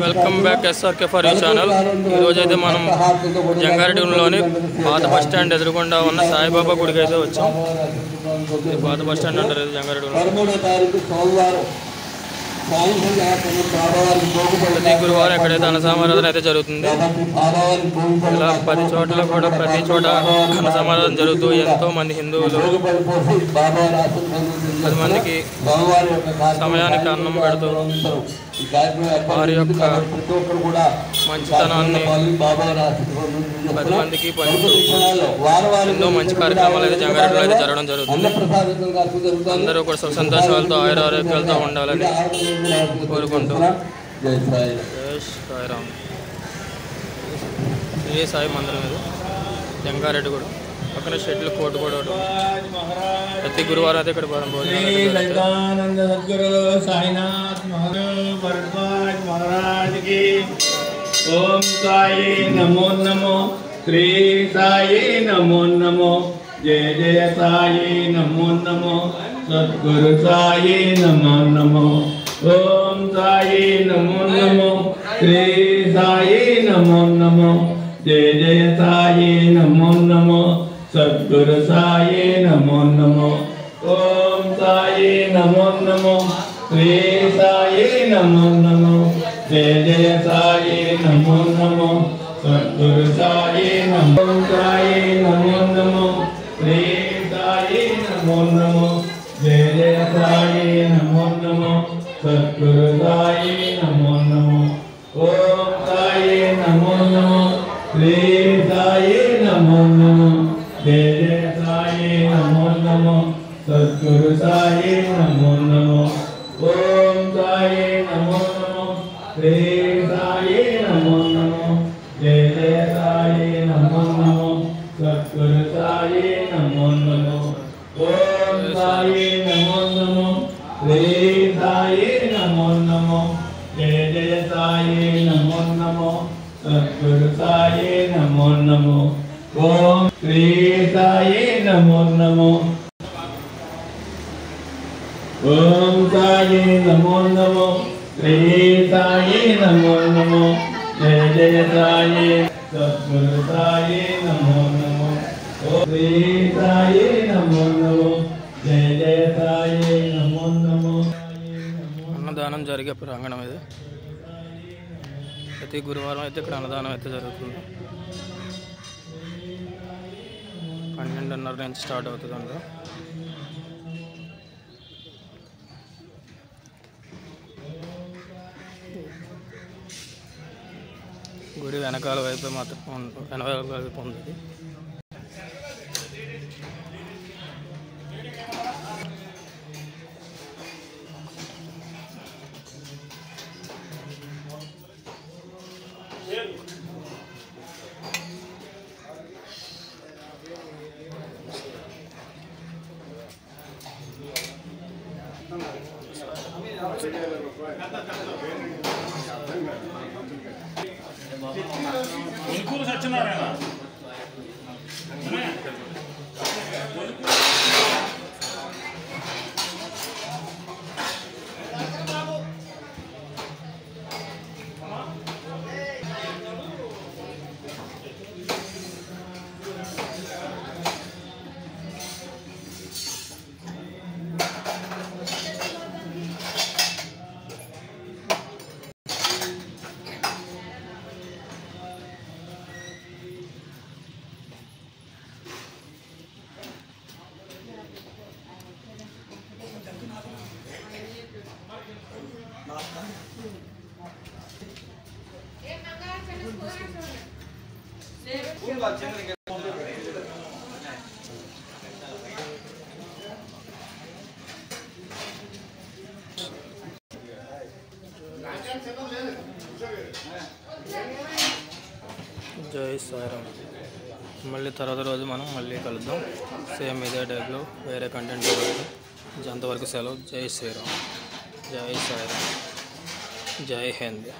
Welcome back SRK for you channel. ఈరోజైతే మనం జంగారెడ్డిలోని పాత బస్ స్టాండ్ ఎదురుకుండా ఉన్న సాయిబాబా గుడికి అయితే వచ్చాం. పాత బస్ స్టాండ్ అంటారు జంగారెడ్డిలో. ప్రతి గురువారం ఎక్కడైతే అన్నసమారాధన అయితే జరుగుతుంది. ఇలా 10 చోట్ల కూడా ప్రతి చోట అన్నసమారాధన జరుగుతూ ఎంతో మంది హిందువులు 10 మందికి సమయానికి అన్నం పెడుతూ వారి యొక్క మంచితనాన్ని 10 మందికి పంచుతూ ఎన్నో మంచి కార్యక్రమాలు అయితే జంగారెడ్డిలో అయితే జరగడం జరుగుతుంది. అందరూ కూడా సుఖ సంతోషాలతో ఆయురారోగ్యాలతో ఉండాలని కోరుకుంటూ జై సాయిరామ్. ఏ సాయి మందిరం ఇది జంగారెడ్డి కూడా పక్కన షెడ్లు కోర్టు కూడా ప్రతి గురువారం అయితే ఇక్కడ సాయినాథ్ మహారాజ్ కి ఓం సాయి నమో నమో శ్రీ సాయి నమో నమో జయ జయ సాయి నమో నమో సద్గురు సాయి నమో నమో ఓం సాయి నమో నమో శ్రీ సాయి నమో నమో జయ జయ సాయి నమో నమో సద్గురు సాయి నమో నమో ఓం సాయి నమో నమో శ్రీ సాయి నమో నమో జయ జయ సాయి నమో నమో సద్గురు సాయి నమో సాయి నమో నమో శ్రీ సాయి నమో నమో జయ జయ సాయి నమో నమో సద్గురు సాయి నమో నమో ఓం సాయి నమో నమో శ్రీ సాయి నమో నమో జయ జయ సాయి నమో నమో సద్గురు సాయి నమో నమో ఓం సాయి నమో నమో శ్రీ సాయి నమో నమో జయ జయ సాయి నమో నమో సద్గురు సాయి నమో నమో ఓం సాయి నమో నమో శ్రీ సాయి నమో నమో జయ జయ సాయి నమో నమో సద్గురు సాయి నమో నమో ఓం శ్రీ సాయి నమో నమో ఓం సాయి నమో నమో శ్రీ సాయి నమో నమో జయ జయ సాయి సద్గురు సాయి నమో నమో ఓం శ్రీ సాయి నమో నమో జయ జయ సాయి నమో నమో. అన్నదానం జరిగే ప్రాంగణం ఇది. ప్రతి గురువారం అయితే ఇక్కడ అన్నదానం అయితే జరుగుతుంది. 12:30 నుంచి స్టార్ట్ అవుతుంది అంట. గుడి వెనకాల వైపు మాత్రం వెనకాల వైపు ఉంది. సత్యనారాయణ జై సాయిరామ్. మళ్ళీ తర్వాత రోజు మనం మళ్ళీ కలుద్దాం. సేమ్ ఇదే టైప్లో వేరే కంటెంట్ కలుద్దాం. అంతవరకు సెలవు. జై శ్రీరామ్. జై సాయిరామ్. జై హింద్.